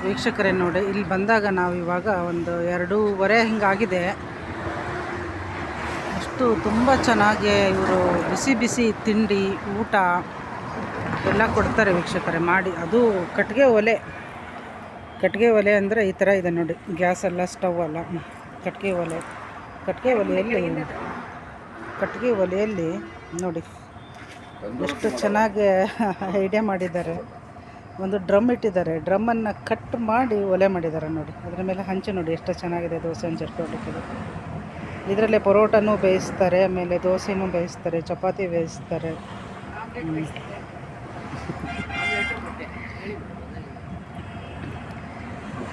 ವೀಕ್ಷಕರೇ ನೋಡಿ, ಇಲ್ಲಿ ಬಂದಾಗ ನಾವು ಇವಾಗ ಒಂದು 2:30 ಹಿಂಗಾಗಿದೆ. ಅಷ್ಟು ತುಂಬ ಚೆನ್ನಾಗಿ ಇವರು ಬಿಸಿ ಬಿಸಿ ತಿಂಡಿ ಊಟ ಎಲ್ಲ ಕೊಡ್ತಾರೆ ವೀಕ್ಷಕರೇ ಮಾಡಿ. ಅದು ಕಟ್ಟಿಗೆ ಒಲೆ ಅಂದರೆ ಈ ಥರ ಇದೆ ನೋಡಿ, ಗ್ಯಾಸ್ ಎಲ್ಲ ಸ್ಟವ್ ಅಲ್ಲ, ಕಟ್ಟಿಗೆ ಒಲೆಯಲ್ಲಿ ನೋಡಿ ಎಷ್ಟು ಚೆನ್ನಾಗಿ ಐಡಿಯಾ ಮಾಡಿದ್ದಾರೆ. ಒಂದು ಡ್ರಮ್ ಇಟ್ಟಿದ್ದಾರೆ, ಡ್ರಮ್ಮನ್ನು ಕಟ್ ಮಾಡಿ ಒಲೆ ಮಾಡಿದ್ದಾರೆ ನೋಡಿ. ಅದರ ಮೇಲೆ ಹಂಚು ನೋಡಿ ಎಷ್ಟು ಚೆನ್ನಾಗಿದೆ. ದೋಸೆ ಹಂಚು ಎಷ್ಟು ಇದರಲ್ಲೇ ಪರೋಟನೂ ಬೇಯಿಸ್ತಾರೆ, ಆಮೇಲೆ ದೋಸೆನೂ ಬೇಯಿಸ್ತಾರೆ, ಚಪಾತಿ ಬೇಯಿಸ್ತಾರೆ.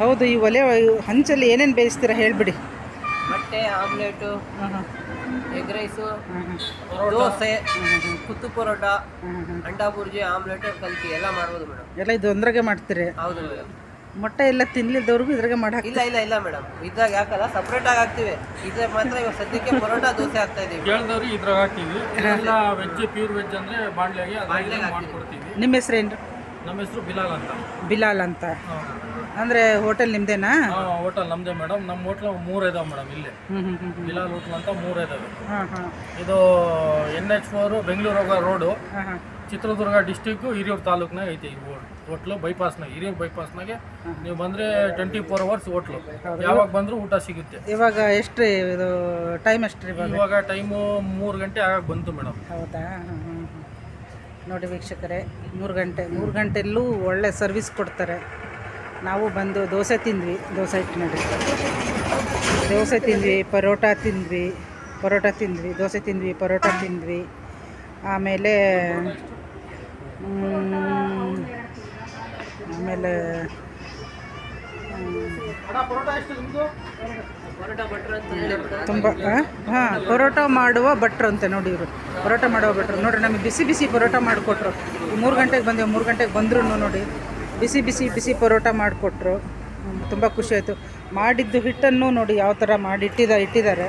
ಹೌದು, ಈ ಒಲೆ ಹಂಚಲ್ಲಿ ಏನೇನು ಬೇಯಿಸ್ತೀರಾ ಹೇಳಿಬಿಡಿ. ಮೊಟ್ಟೆ, omelette, egg rice, dosa, kothu parotta, anda bhurji, omelette, ಕಲ್ಕಿ ಎಲ್ಲ ಮಾಡ್ಬೋದು ಮೇಡಮ್. ಎಲ್ಲ ಇದು ಒಂದ್ರಾಗೆ ಮಾಡ್ತೀರಿ? ಹೌದು ಮೇಡಮ್. ಮೊಟ್ಟೆ ಎಲ್ಲ ತಿನ್ಲಿದ್ದವ್ರಿಗೂ ಇದ್ರಾಗೆ ಮಾಡಿ ಇಲ್ಲ ಮೇಡಮ್, ಇದ್ರಾಗ ಯಾಕಲ್ಲ, ಸಪ್ರೇಟಾಗಿ ಹಾಕ್ತೀವಿ. ಇದ್ರ ಮಾತ್ರ ಇವಾಗ ಸದ್ಯಕ್ಕೆ ಪರೋಟ ದೋಸೆ ಹಾಕ್ತಾ ಇದೀವಿ. ಕೇಳಿದವ್ರು ಇದ್ರಾಗ ಹಾಕ್ತೀವಿ. ಎಲ್ಲ ವೆಜ್, ಪ್ಯೂರ್ ವೆಜ್ ಅಂದರೆ ಬಾಣ್ಲೆಗೆ ಮಾಡ್ಕೊಡ್ತೀವಿ. ನಿಮ್ಮ ಹೆಸರೇನು? ನಮ್ಮ ಹೆಸರು ಬಿಲಾಲ್ ಅಂತ. ಅಂದರೆ ಹೋಟೆಲ್ ನಿಮ್ಮದೇನಾ? ಹೋಟೆಲ್ ನಮ್ಮದೇ ಮೇಡಮ್. ನಮ್ಮ ಹೋಟ್ಲ್ 3 ಇದಾವೆ ಮೇಡಮ್ ಇಲ್ಲಿ. ಬಿಲಾಲ್ ಹೋಟ್ಲ್ ಅಂತ 3 ಇದಾವೆ. ಇದು NH4 Bengaluru road, Chitradurga district, Hiriyur ತಾಲೂಕಿನಾಗ ಐತೆ ಈ ಹೋಟ್ಲು. ಹಿರಿಯೂರು ಬೈಪಾಸ್ನಾಗೆ ನೀವು ಬಂದರೆ 24 hours ಹೋಟ್ಲು. ಯಾವಾಗ ಬಂದರೂ ಊಟ ಸಿಗುತ್ತೆ. ಇವಾಗ ಎಷ್ಟು ಇದು ಟೈಮ್ ಎಷ್ಟು ರೀ? ಇವಾಗ ಟೈಮು 3 ಗಂಟೆ ಆಗಾಗ ಬಂತು ಮೇಡಮ್. ಹೌದಾ? ನೋಡಿ ವೀಕ್ಷಕರೇ, 3 ಗಂಟೆಲ್ಲೂ ಒಳ್ಳೆ ಸರ್ವಿಸ್ ಕೊಡ್ತಾರೆ. ನಾವು ಬಂದು ದೋಸೆ ತಿಂದ್ವಿ, ದೋಸೆ ಹಿಟ್ಟು ನೋಡಿ, ದೋಸೆ ತಿಂದ್ವಿ, ಪರೋಟ ತಿಂದ್ವಿ, ದೋಸೆ ತಿಂದ್ವಿ, ಪರೋಟ ತಿಂದ್ವಿ. ಆಮೇಲೆ ತುಂಬ ಪರೋಟ ಮಾಡುವ ಭಟ್ರು ಅಂತೆ ನೋಡಿ ಇವರು. ಪರೋಟ ಮಾಡುವ ಭಟ್ರು ನೋಡಿರಿ, ನಮಗೆ ಬಿಸಿ ಬಿಸಿ ಪರೋಟ ಮಾಡಿಕೊಟ್ರು. 3 ಗಂಟೆಗೆ ಬಂದೆವು, 3 ಗಂಟೆಗೆ ಬಂದರೂ ನೋಡಿ ಬಿಸಿ ಬಿಸಿ ಪರೋಟ ಮಾಡಿಕೊಟ್ರು. ತುಂಬ ಖುಷಿ ಆಯಿತು. ಮಾಡಿದ್ದು ಹಿಟ್ಟನ್ನು ನೋಡಿ ಯಾವ ಥರ ಇಟ್ಟಿದ್ದಾರೆ.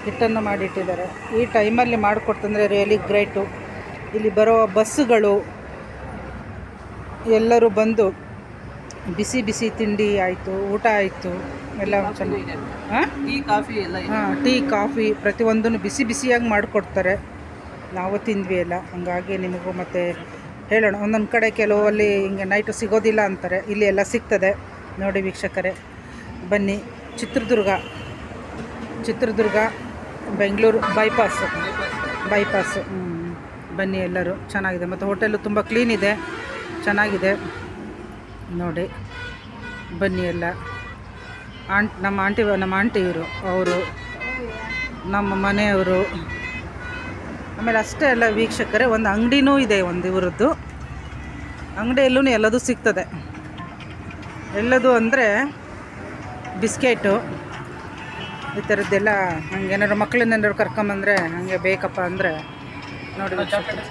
ಹಿಟ್ಟನ್ನು ಮಾಡಿಟ್ಟಿದ್ದಾರೆ. ಈ ಟೈಮಲ್ಲಿ ಮಾಡಿಕೊಡ್ತಂದರೆ ರಿಯಲಿ ಗ್ರೇಟು. ಇಲ್ಲಿ ಬರೋ ಬಸ್ಸುಗಳು ಎಲ್ಲರೂ ಬಂದು ಬಿಸಿ ಬಿಸಿ ತಿಂಡಿ ಆಯಿತು, ಊಟ ಆಯಿತು, ಎಲ್ಲ ಚೆನ್ನಾಗಿ. ಟೀ ಕಾಫಿ ಪ್ರತಿಯೊಂದನ್ನು ಬಿಸಿ ಬಿಸಿಯಾಗಿ ಮಾಡಿಕೊಡ್ತಾರೆ. ನಾವು ತಿಂದ್ವಿ ಎಲ್ಲ. ಹಾಗಾಗಿ ನಿಮಗೂ ಮತ್ತೆ ಹೇಳೋಣ, ಒಂದೊಂದು ಕಡೆ ಕೆಲವಲ್ಲಿ ಹಿಂಗೆ ನೈಟು ಸಿಗೋದಿಲ್ಲ ಅಂತಾರೆ, ಇಲ್ಲಿ ಎಲ್ಲ ಸಿಗ್ತದೆ ನೋಡಿ ವೀಕ್ಷಕರೇ. ಬನ್ನಿ, ಚಿತ್ರದುರ್ಗ ಬೆಂಗಳೂರು ಬೈಪಾಸು ಬನ್ನಿ ಎಲ್ಲರೂ. ಚೆನ್ನಾಗಿದೆ, ಮತ್ತು ಹೋಟೆಲು ತುಂಬ ಕ್ಲೀನ್ ಇದೆ, ನೋಡಿ. ಬನ್ನಿ ಎಲ್ಲ. ನಮ್ಮ ಆಂಟಿ ಇವರು, ಅವರು ನಮ್ಮ ಮನೆಯವರು. ಆಮೇಲೆ ಅಷ್ಟೇ ಅಲ್ಲ ವೀಕ್ಷಕರೇ, ಒಂದು ಅಂಗಡಿನೂ ಇದೆ, ಒಂದು ಇವರದ್ದು ಅಂಗಡಿಯಲ್ಲೂ ಎಲ್ಲದೂ ಸಿಗ್ತದೆ. ಎಲ್ಲದು ಅಂದರೆ ಬಿಸ್ಕೆಟು ಈ ಥರದ್ದೆಲ್ಲ. ಹಂಗೆ ಏನಾದ್ರು ಮಕ್ಕಳನ್ನೇನಾದ್ರು ಕರ್ಕೊಂಬಂದರೆ ಹಾಗೆ ಬೇಕಪ್ಪ ಅಂದರೆ ನೋಡಿ ವೀಕ್ಷಕರೇ,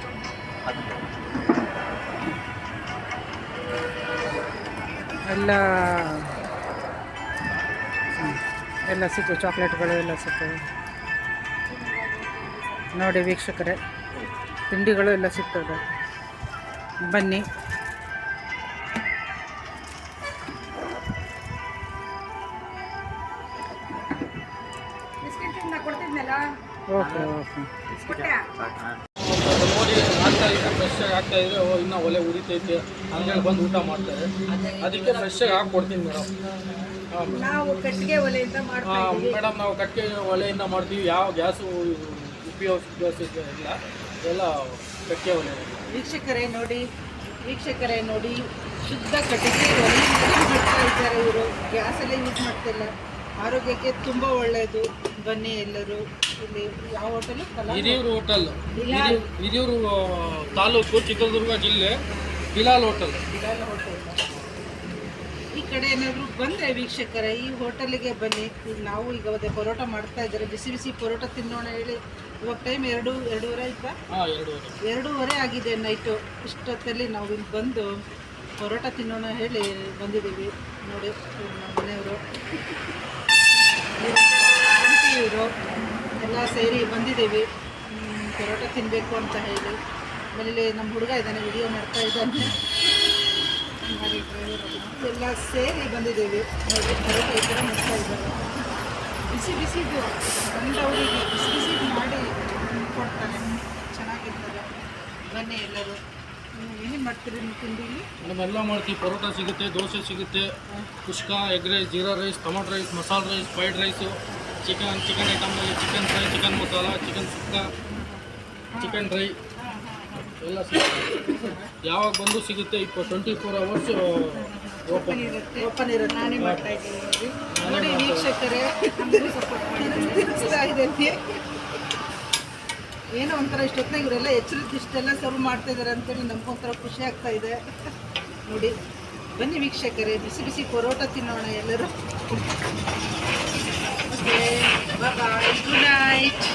ಎಲ್ಲ ಸಿಕ್ಕು, ಚಾಕ್ಲೇಟ್ಗಳು ಎಲ್ಲ ಸಿಕ್ಕು ನೋಡಿ ವೀಕ್ಷಕರೇ. ತಿಂಡಿಗಳು ಎಲ್ಲ ಸಿಗ್ತದೆ. ಬನ್ನಿ. ಓಕೆ ನೋಡಿ ಆಗ್ತಾ ಇದೆ ಇನ್ನೂ ಒಲೆ ಉರಿತೈತೆ ಹಂಗಾಗಿ ಬಂದು ಊಟ ಮಾಡ್ತಾರೆ. ಅದಕ್ಕೆ ಫ್ರೆಶ್ಶಾಗಿ ಹಾಕ್ಕೊಡ್ತೀನಿ ಮೇಡಮ್. ಮೇಡಮ್ ನಾವು ಕಟ್ಟಿಗೆ ಒಲೆಯಿಂದ ಮಾಡ್ತೀವಿ. ಯಾವ ಗ್ಯಾಸು ಉಪಯೋಗಿಸಿಲ್ಲ, ಎಲ್ಲ ಕಟ್ಟಿಗೆ ಒಲೆ. ವೀಕ್ಷಕರೇ ನೋಡಿ ಶುದ್ಧ ಕಟ್ಟಿಗೆ ಒಲೆಯಿಂದ ಮಾಡ್ತಾ ಇದ್ದಾರೆ ಇವರು. ಗ್ಯಾಸೆಲ್ಲ ಯೂಸ್ ಮಾಡ್ತಿಲ್ಲ. ಆರೋಗ್ಯಕ್ಕೆ ತುಂಬ ಒಳ್ಳೆಯದು. ಬನ್ನಿ ಎಲ್ಲರೂ. ಇಲ್ಲಿ ಯಾವ ಹೋಟೆಲು? ಹಿರಿಯೂರು ಹೋಟೆಲ್, ಹಿರಿಯೂರು ತಾಲೂಕು, ಚಿತ್ರದುರ್ಗ ಜಿಲ್ಲೆ, ಬಿಲಾಲ್ ಹೋಟೆಲ್. ಈ ಕಡೆ ಏನಾದರೂ ಬಂದರೆ ವೀಕ್ಷಕರೇ ಈ ಹೋಟೆಲಿಗೆ ಬನ್ನಿ. ಈಗ ನಾವು ಈಗ ಅದೇ ಪರೋಟ ಮಾಡ್ತಾ ಇದ್ದಾರೆ, ಬಿಸಿ ಬಿಸಿ ಪರೋಟ ತಿನ್ನೋಣ ಹೇಳಿ. ಇವಾಗ ಟೈಮ್ 2:30 ಆಯ್ತಾ? 2:30 ಆಗಿದೆ ನೈಟು. ಇಷ್ಟೊತ್ತಲ್ಲಿ ನಾವು ಇಲ್ಲಿ ಬಂದು ಪರೋಟ ತಿನ್ನೋಣ ಹೇಳಿ ಬಂದಿದ್ದೀವಿ ನೋಡಿ. ನಮ್ಮ ಮನೆಯವರು, ಆಂಟಿ ಇವರು ಎಲ್ಲ ಸೇರಿ ಬಂದಿದ್ದೀವಿ ಪರೋಟ ತಿನ್ನಬೇಕು ಅಂತ ಹೇಳಿ. ಆಮೇಲೆ ನಮ್ಮ ಹುಡುಗ ಇದ್ದಾನೆ, ವಿಡಿಯೋ ಮಾಡ್ತಾ ಇದ್ದಾನೆ. ಎಲ್ಲ ಸೇರಿ ಬಂದಿದ್ದೀವಿ ನೋಡಿ. ಪರೋಟ ಈ ಥರ ಮಾಡ್ತಾ ಇದ್ದಾರೆ. ಬಿಸಿ ಬಿಸಿದು ಬಂದವರಿಗೆ ಬಿಸಿ ಬಿಸಿ ಮಾಡಿ ಕೊಡ್ತಾರೆ, ಚೆನ್ನಾಗಿರ್ತದೆ. ಬನ್ನಿ ಎಲ್ಲರೂ. ಏನೇನು ಮಾಡ್ತೀರಿ ನೀವು ತಿಂಡಿಲಿ? ಮೇಡಮ್ ಎಲ್ಲ ಮಾಡ್ತೀವಿ. ಪರೋಟ ಸಿಗುತ್ತೆ, ದೋಸೆ ಸಿಗುತ್ತೆ, kushka, egg rice, jeera rice, tomato rice, masala rice, fried rice, chicken ಐಟಮ್ನಲ್ಲಿ chicken fry, chicken masala, chicken sukka, chicken dry ಎಲ್ಲ ಸಿಗುತ್ತೆ. ಯಾವಾಗ ಬಂದು ಸಿಗುತ್ತೆ. 24 hours ಓಪನ್ ಓಪನ್ ಇರುತ್ತೆ. ನಾನೇ ಮಾಡ್ತಾ ಇದ್ದೀನಿ ನೋಡಿ ವೀಕ್ಷಕರೇ. ತಿನ್ನಿಸ್ತಾ ಇದ್ದೇನೆ. ಏನೋ ಒಂಥರ ಇಷ್ಟೊತ್ತಿನಾಗ ಇವರೆಲ್ಲ ಎಚ್ಚರಿದ್ದು ಇಷ್ಟೆಲ್ಲ ಸರ್ವ್ ಮಾಡ್ತಾ ಇದ್ದಾರೆ ಅಂತೇಳಿ ನಮಗೊಂಥರ ಖುಷಿ ಆಗ್ತಾ ಇದೆ ನೋಡಿ. ಬನ್ನಿ ವೀಕ್ಷಕರೇ, ಬಿಸಿ ಬಿಸಿ ಪರೋಟ ತಿನ್ನೋಣ ಎಲ್ಲರೂ. ಓಕೆ, ಬಾಯ್, ಗುಡ್ ನೈಟ್.